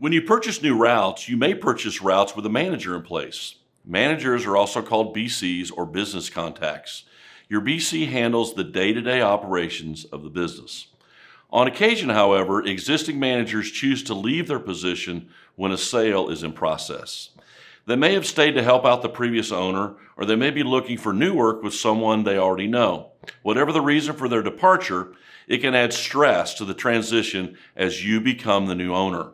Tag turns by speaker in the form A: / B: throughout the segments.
A: When you purchase new routes, you may purchase routes with a manager in place. Managers are also called BCs or business contacts. Your BC handles the day-to-day operations of the business. On occasion, however, existing managers choose to leave their position when a sale is in process. They may have stayed to help out the previous owner, or they may be looking for new work with someone they already know. Whatever the reason for their departure, it can add stress to the transition as you become the new owner.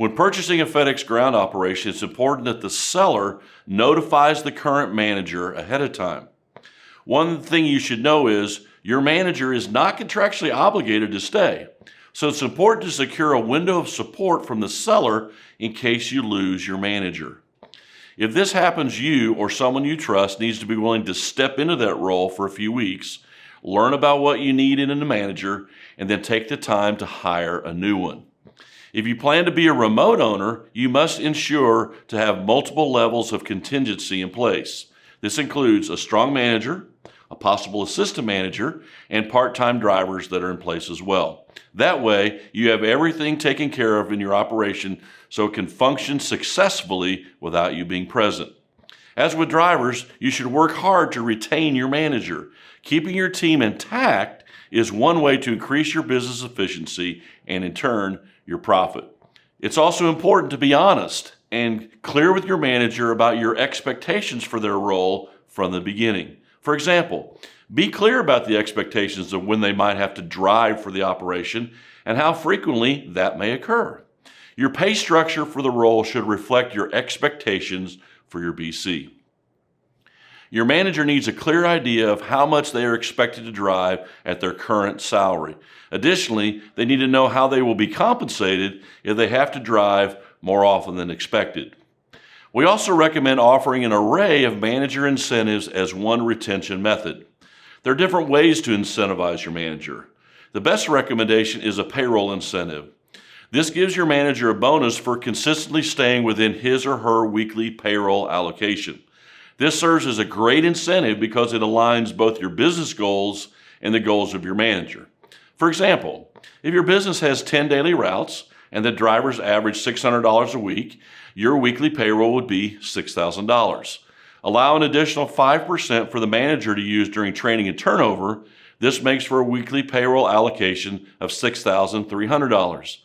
A: When purchasing a FedEx Ground operation, it's important that the seller notifies the current manager ahead of time. One thing you should know is your manager is not contractually obligated to stay, so it's important to secure a window of support from the seller in case you lose your manager. If this happens, you or someone you trust needs to be willing to step into that role for a few weeks, learn about what you need in a manager, and then take the time to hire a new one. If you plan to be a remote owner, you must ensure to have multiple levels of contingency in place. This includes a strong manager, a possible assistant manager, and part-time drivers that are in place as well. That way, you have everything taken care of in your operation so it can function successfully without you being present. As with drivers, you should work hard to retain your manager. Keeping your team intact is one way to increase your business efficiency and, in turn, your profit. It's also important to be honest and clear with your manager about your expectations for their role from the beginning. For example, be clear about the expectations of when they might have to drive for the operation and how frequently that may occur. Your pay structure for the role should reflect your expectations for your BC. Your manager needs a clear idea of how much they are expected to drive at their current salary. Additionally, they need to know how they will be compensated if they have to drive more often than expected. We also recommend offering an array of manager incentives as one retention method. There are different ways to incentivize your manager. The best recommendation is a payroll incentive. This gives your manager a bonus for consistently staying within his or her weekly payroll allocation. This serves as a great incentive because it aligns both your business goals and the goals of your manager. For example, if your business has 10 daily routes and the drivers average $600 a week, your weekly payroll would be $6,000. Allow an additional 5% for the manager to use during training and turnover. This makes for a weekly payroll allocation of $6,300.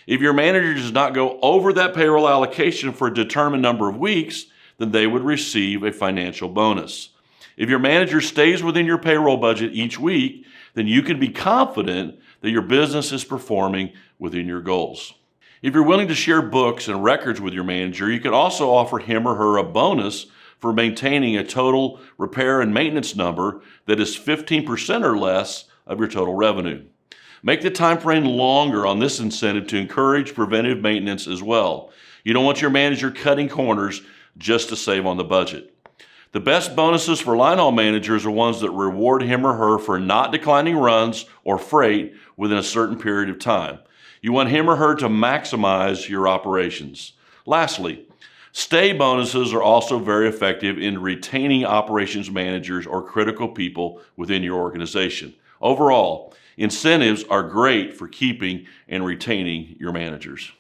A: If your manager does not go over that payroll allocation for a determined number of weeks, then they would receive a financial bonus. If your manager stays within your payroll budget each week, then you can be confident that your business is performing within your goals. If you're willing to share books and records with your manager, you can also offer him or her a bonus for maintaining a total repair and maintenance number that is 15% or less of your total revenue. Make the time frame longer on this incentive to encourage preventive maintenance as well. You don't want your manager cutting corners just to save on the budget. The best bonuses for line haul managers are ones that reward him or her for not declining runs or freight within a certain period of time. You want him or her to maximize your operations. Lastly, stay bonuses are also very effective in retaining operations managers or critical people within your organization. Overall, incentives are great for keeping and retaining your managers.